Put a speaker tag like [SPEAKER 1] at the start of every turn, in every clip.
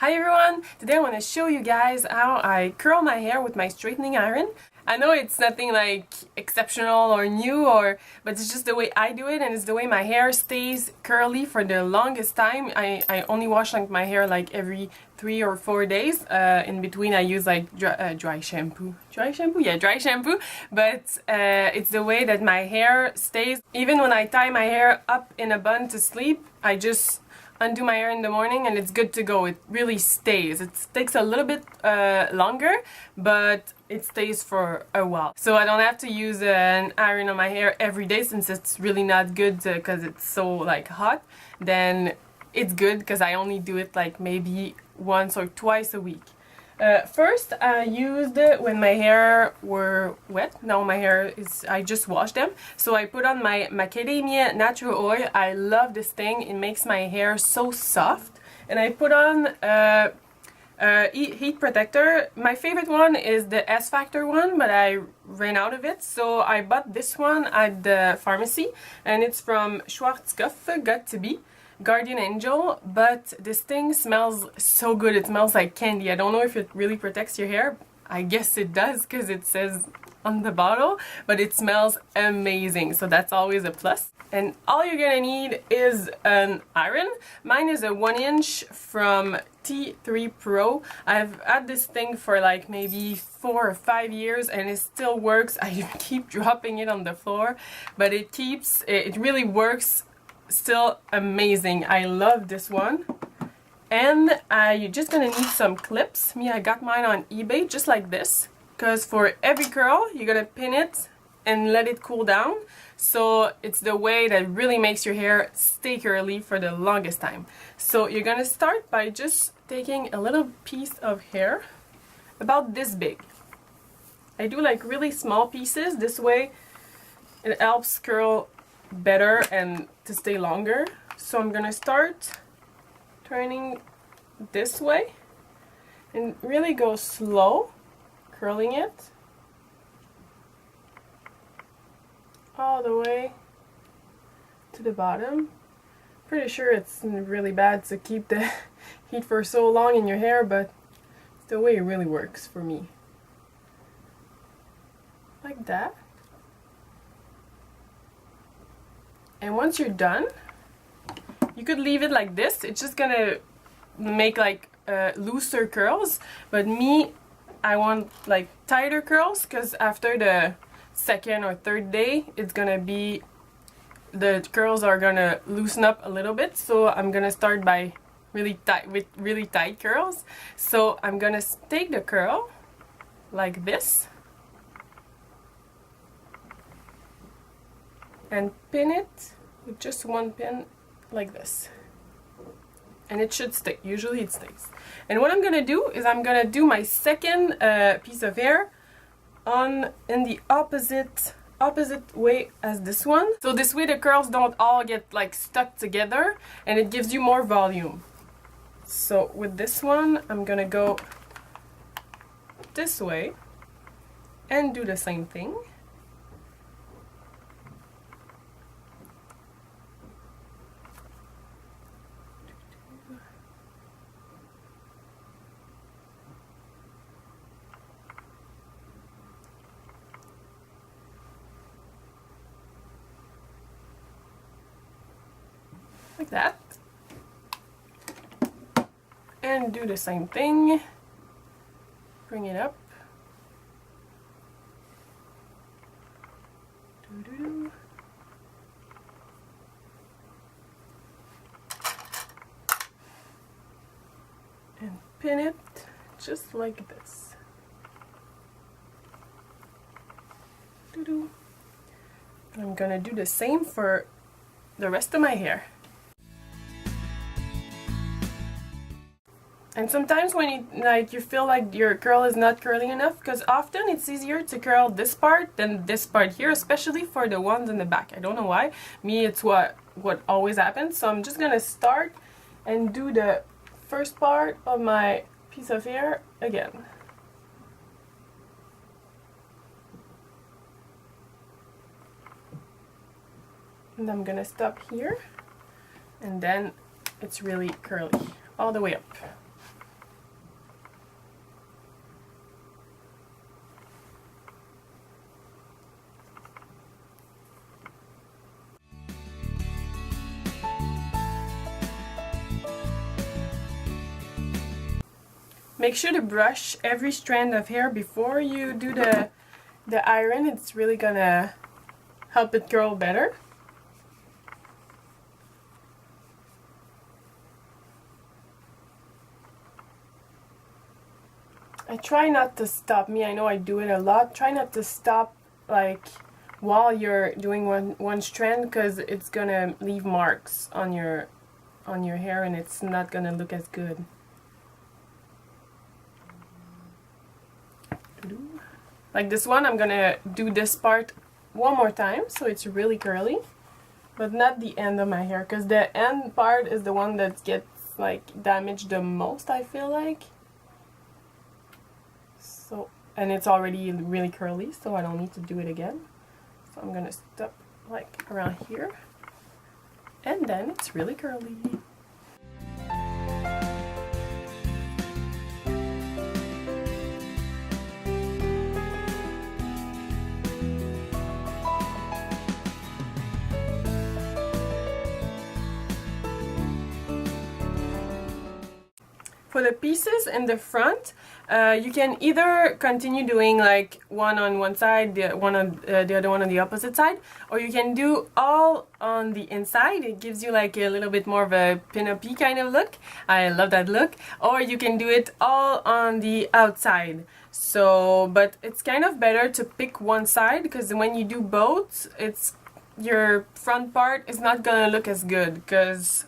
[SPEAKER 1] Hi everyone! Today I want to show you guys how I curl my hair with my straightening iron. I know it's nothing like exceptional or new, but it's just the way I do it, and it's the way my hair stays curly for the longest time. I only wash like my hair like every 3 or 4 days. In between I use like dry shampoo. Dry shampoo? Yeah, dry shampoo. But it's the way that my hair stays. Even when I tie my hair up in a bun to sleep, I just undo my hair in the morning and it's good to go. It really stays. It takes a little bit longer, but it stays for a while. So I don't have to use an iron on my hair every day, since it's really not good because it's so like hot. Then it's good because I only do it like maybe once or twice a week. First I used it when my hair were wet. Now my hair is, I just washed them. So I put on my macadamia natural oil. I love this thing. It makes my hair so soft. And I put on heat protector. My favorite one is the S Factor one, but I ran out of it. So I bought this one at the pharmacy, and it's from Schwarzkopf Got2b. Guardian Angel, but this thing smells so good. It smells like candy. I don't know if it really protects your hair. I guess it does because it says on the bottle, but it smells amazing, so that's always a plus. And all you're gonna need is an iron. Mine is a 1-inch from T3 Pro. I've had this thing for like maybe 4 or 5 years and it still works. I keep dropping it on the floor, but it really works. Still amazing. I love this one. And you're just gonna need some clips. I got mine on eBay just like this, because for every curl you're gonna pin it and let it cool down. So it's the way that really makes your hair stay curly for the longest time. So you're gonna start by just taking a little piece of hair about this big. I do like really small pieces. This way it helps curl better and to stay longer. So I'm gonna start turning this way and really go slow, curling it all the way to the bottom. Pretty sure it's really bad to keep the heat for so long in your hair, but it's the way it really works for me. Like that. And once you're done, you could leave it like this. It's just gonna make like looser curls. But me, I want like tighter curls, because after the second or third day, it's gonna be, the curls are gonna loosen up a little bit. So I'm gonna start by really tight curls. So I'm gonna take the curl like this and pin it with just one pin like this, and it should stay. Usually it stays. And what I'm gonna do is I'm gonna do my second piece of hair in the opposite way as this one. So this way the curls don't all get like stuck together, and it gives you more volume. So with this one I'm gonna go this way and do the same thing. Like that, and do the same thing. Bring it up. And pin it just like this. I'm gonna do the same for the rest of my hair. And sometimes when you feel like your curl is not curling enough, because often it's easier to curl this part than this part here, especially for the ones in the back. I don't know why. Me, it's what always happens. So I'm just gonna start and do the first part of my piece of hair again. And I'm gonna stop here, and then it's really curly all the way up. Make sure to brush every strand of hair before you do the iron. It's really gonna help it curl better. I try not to stop. I know I do it a lot. Try not to stop like while you're doing one strand, because it's gonna leave marks on your hair and it's not gonna look as good. Like this one, I'm gonna do this part one more time so it's really curly, but not the end of my hair, because the end part is the one that gets like damaged the most, I feel like. So, and it's already really curly, so I don't need to do it again. So I'm gonna stop like around here, and then it's really curly. For the pieces in the front, you can either continue doing like one on one side, the other one on the opposite side, or you can do all on the inside. It gives you like a little bit more of a pin-up-y kind of look. I love that look. Or you can do it all on the outside. So, but it's kind of better to pick one side, because when you do both, your front part is not gonna look as good, because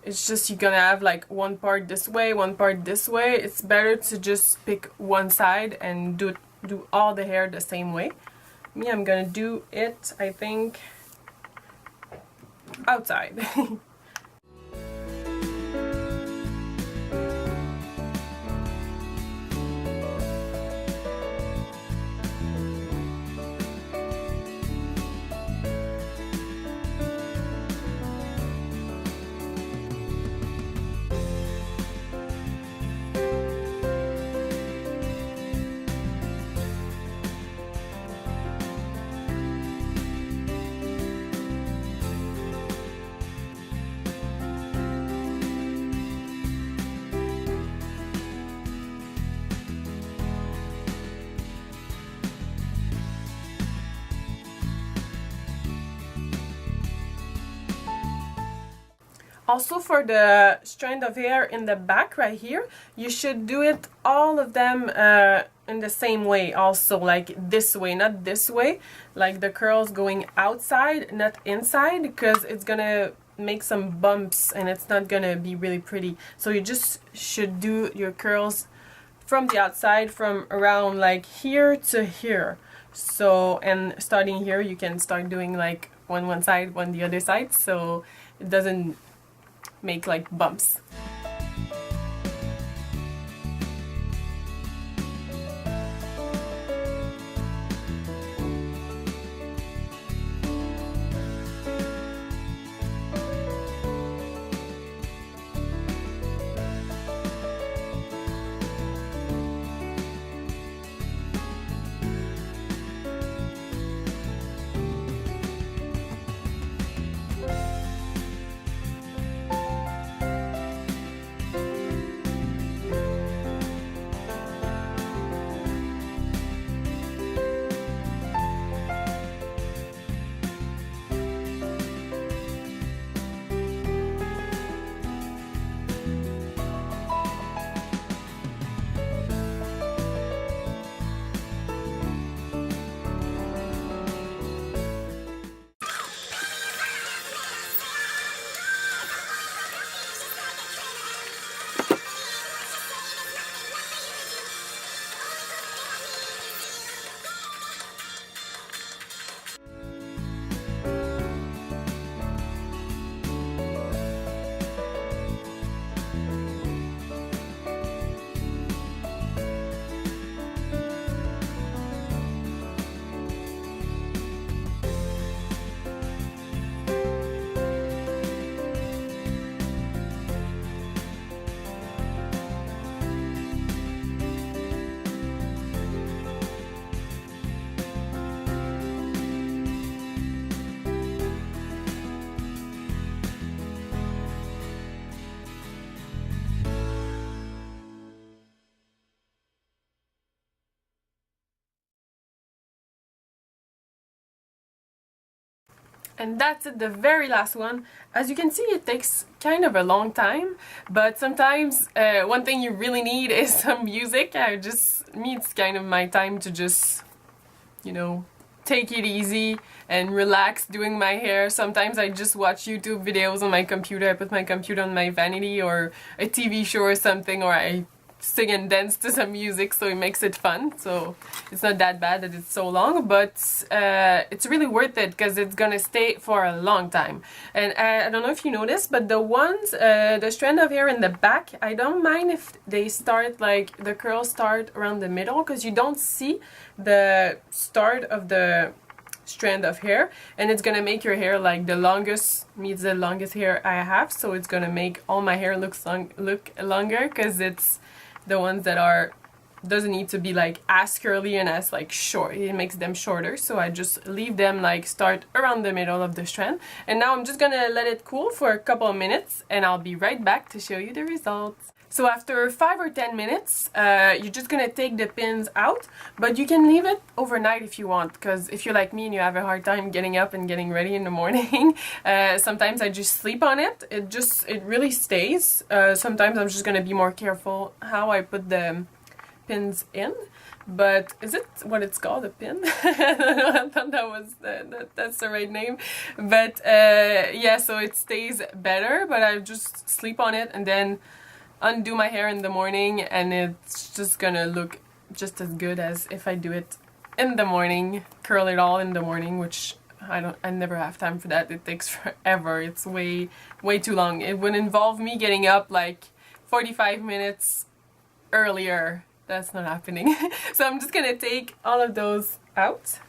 [SPEAKER 1] it's just you're gonna have like one part this way, one part this way. It's better to just pick one side and do all the hair the same way. I'm gonna do it, I think, outside. Also, for the strand of hair in the back right here, you should do it all of them in the same way also, like this way, not this way, like the curls going outside, not inside, because it's gonna make some bumps and it's not gonna be really pretty. So you just should do your curls from the outside, from around like here to here. So, and starting here, you can start doing like one side, one the other side, so it doesn't make like bumps. And that's it, the very last one. As you can see, it takes kind of a long time, but sometimes one thing you really need is some music. Me, it's kind of my time to just, you know, take it easy and relax doing my hair. Sometimes I just watch YouTube videos on my computer. I put my computer on my vanity, or a TV show or something, or I sing and dance to some music, so it makes it fun. So it's not that bad that it's so long, but it's really worth it because it's gonna stay for a long time. And I don't know if you noticed, but the strand of hair in the back, I don't mind if they start, like, the curls start around the middle, because you don't see the start of the strand of hair, and it's gonna make your hair like the longest hair I have, so it's gonna make all my hair look longer, because it's the ones that doesn't need to be like as curly and as like short. It makes them shorter, so I just leave them like start around the middle of the strand. And now I'm just gonna let it cool for a couple of minutes, and I'll be right back to show you the results. So after 5 or 10 minutes, you're just gonna take the pins out, but you can leave it overnight if you want, because if you're like me and you have a hard time getting up and getting ready in the morning, sometimes I just sleep on it. It really stays. Sometimes I'm just gonna be more careful how I put the pins in. But is it what it's called, a pin? I thought that was that's the right name. But yeah, so it stays better, but I just sleep on it and then undo my hair in the morning, and it's just gonna look just as good as if I do it in the morning, curl it all in the morning, which I never have time for that. It takes forever. It's way too long. It would involve me getting up like 45 minutes earlier. That's not happening. So I'm just gonna take all of those out.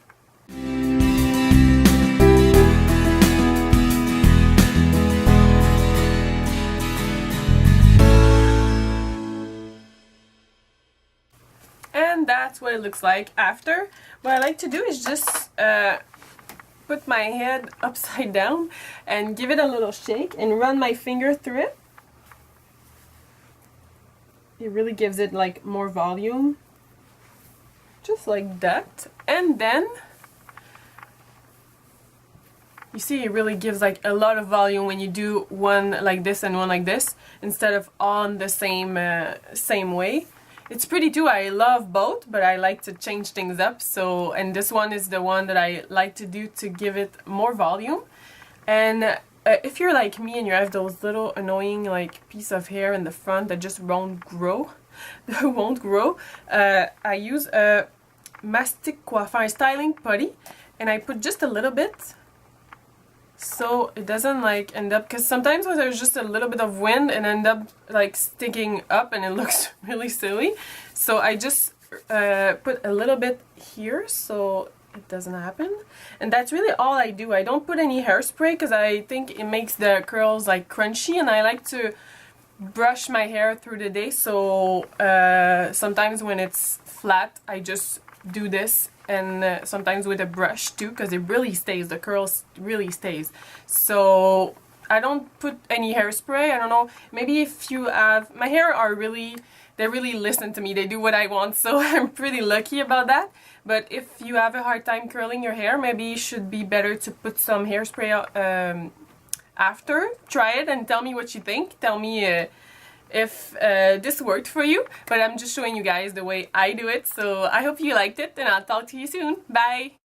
[SPEAKER 1] And that's what it looks like after. What I like to do is just put my head upside down and give it a little shake and run my finger through it. It really gives it like more volume, just like that. And then you see it really gives like a lot of volume when you do one like this and one like this instead of on the same way. It's pretty too. I love both, but I like to change things up. So, and this one is the one that I like to do to give it more volume. And if you're like me and you have those little annoying like piece of hair in the front that just won't grow, I use a Mastic Coiffeur styling putty, and I put just a little bit, so it doesn't like end up, because sometimes when there's just a little bit of wind and end up like sticking up and it looks really silly. So I just put a little bit here so it doesn't happen, and that's really all I do. I don't put any hairspray because I think it makes the curls like crunchy, and I like to brush my hair through the day. So sometimes when it's flat I just do this, and sometimes with a brush too, because it really stays, the curls really stays. So I don't put any hairspray. I don't know, maybe if you have, my hair are really, they really listen to me, they do what I want, so I'm pretty lucky about that. But if you have a hard time curling your hair, maybe it should be better to put some hairspray after. Try it and tell me what you think. Tell me if this worked for you, but I'm just showing you guys the way I do it. So I hope you liked it, and I'll talk to you soon. Bye!